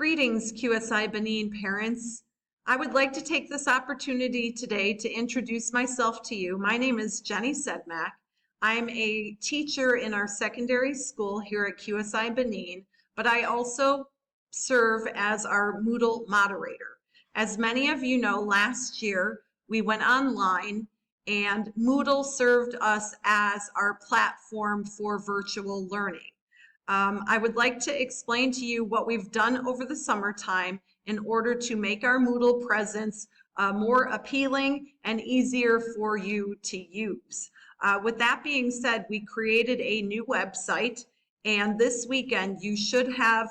Greetings, QSI Benin parents. I would like to take this opportunity today to introduce myself to you. My name is Jenny Sedmak. I'm a teacher in our secondary school here at QSI Benin, but I also serve as our Moodle moderator. As many of you know, last year we went online and Moodle served us as our platform for virtual learning. I would like to explain to you what we've done over the summertime in order to make our Moodle presence more appealing and easier for you to use. With that being said, we created a new website, and this weekend you should have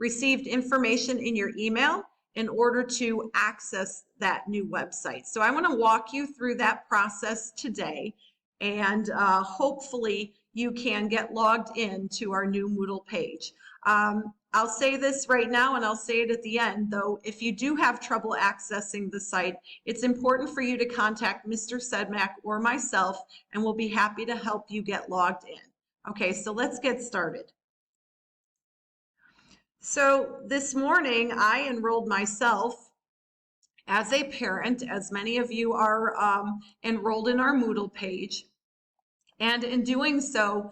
received information in your email in order to access that new website. So I want to walk you through that process today, and hopefully you can get logged in to our new Moodle page. I'll say this right now and I'll say it at the end, though. If you do have trouble accessing the site, it's important for you to contact Mr. Sedmak or myself, and we'll be happy to help you get logged in. Okay, so let's get started. So this morning I enrolled myself as a parent, as many of you are enrolled in our Moodle page. And in doing so,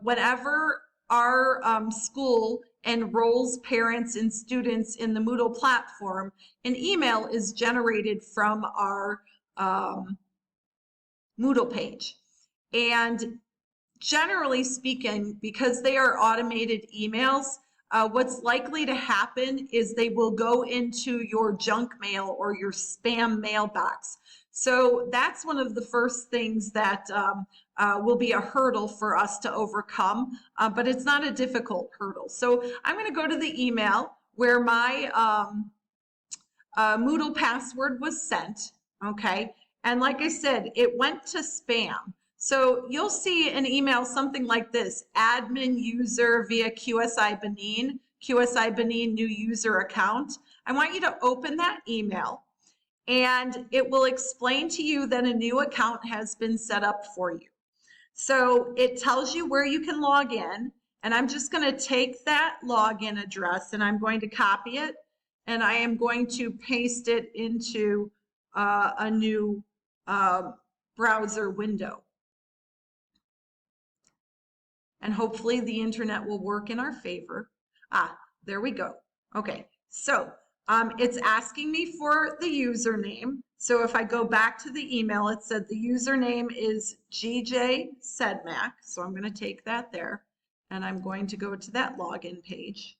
whenever our school enrolls parents and students in the Moodle platform, an email is generated from our Moodle page. And generally speaking, because they are automated emails, what's likely to happen is they will go into your junk mail or your spam mailbox. So that's one of the first things that will be a hurdle for us to overcome, but it's not a difficult hurdle. So I'm going to go to the email where my Moodle password was sent, okay? And like I said, it went to spam. So you'll see an email something like this: admin user via QSI Benin new user account. I want you to open that email, and it will explain to you that a new account has been set up for you. So it tells you where you can log in, and I'm just going to take that login address and I'm going to copy it, and I am going to paste it into a new browser window. And hopefully the internet will work in our favor. There we go. Okay, so it's asking me for the username. So if I go back to the email, it said the username is GJ Sedmak. So I'm going to take that there, and I'm going to go to that login page.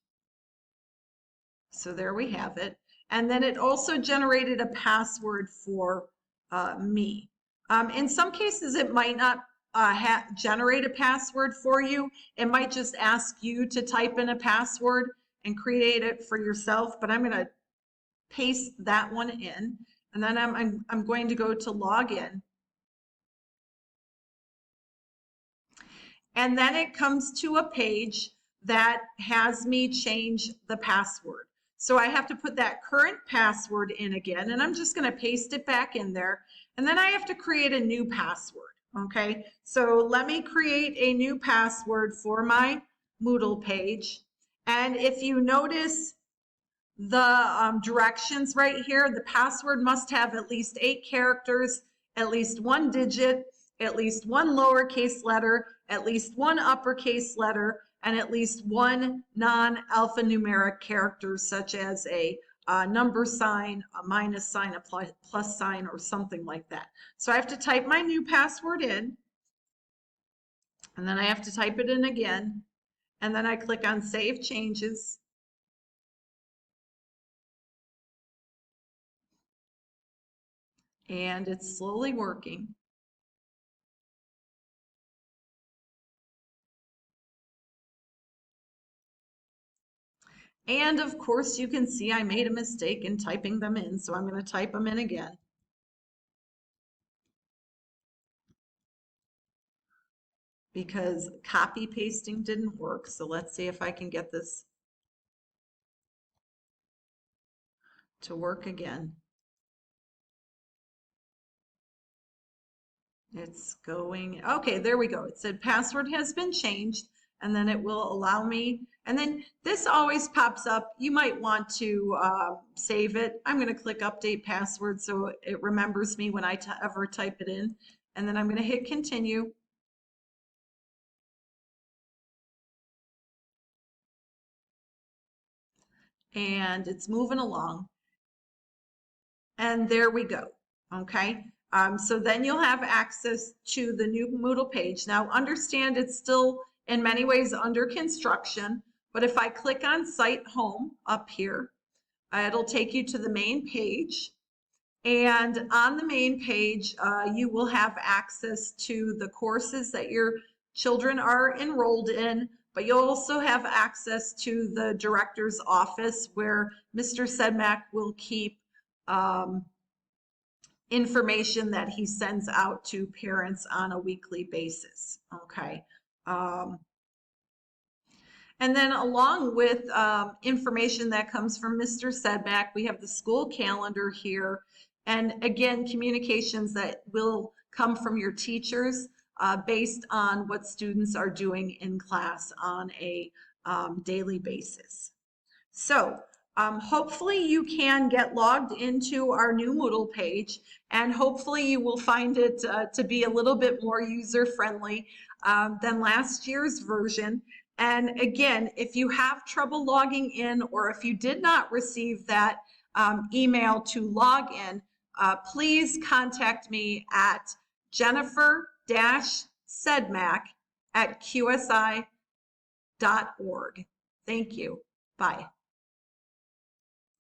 So there we have it. And then it also generated a password for me. In some cases, it might not generate a password for you. It might just ask you to type in a password and create it for yourself, but I'm going to paste that one in, and then I'm going to go to login. And then it comes to a page that has me change the password. So I have to put that current password in again, and I'm just going to paste it back in there, and then I have to create a new password. Okay, so let me create a new password for my Moodle page. And if you notice the directions right here, the password must have at least 8 characters, at least 1 digit, at least 1 lowercase letter, at least 1 uppercase letter, and at least 1 non-alphanumeric character, such as a number sign, a minus sign, a plus sign, or something like that. So I have to type my new password in, and then I have to type it in again, and then I click on Save Changes. And it's slowly working. And of course, you can see I made a mistake in typing them in, so I'm going to type them in again. Because copy pasting didn't work, so let's see if I can get this to work again. It's going, okay, there we go. It said password has been changed, and then it will allow me, And then this always pops up. You might want to save it. I'm going to click update password so it remembers me when I ever type it in. And then I'm going to hit continue. And it's moving along. And there we go. Okay. So then you'll have access to the new Moodle page. Now understand it's still in many ways under construction, but if I click on Site Home up here, it'll take you to the main page. And on the main page, you will have access to the courses that your children are enrolled in, but you'll also have access to the director's office where Mr. Sedmak will keep information that he sends out to parents on a weekly basis. Okay. And then along with information that comes from Mr. Sedmak, we have the school calendar here. And again, communications that will come from your teachers based on what students are doing in class on a daily basis. So hopefully you can get logged into our new Moodle page, and hopefully you will find it to be a little bit more user-friendly than last year's version. And again, if you have trouble logging in, or if you did not receive that email to log in, please contact me at jennifer-sedmak@qsi.org. Thank you. Bye.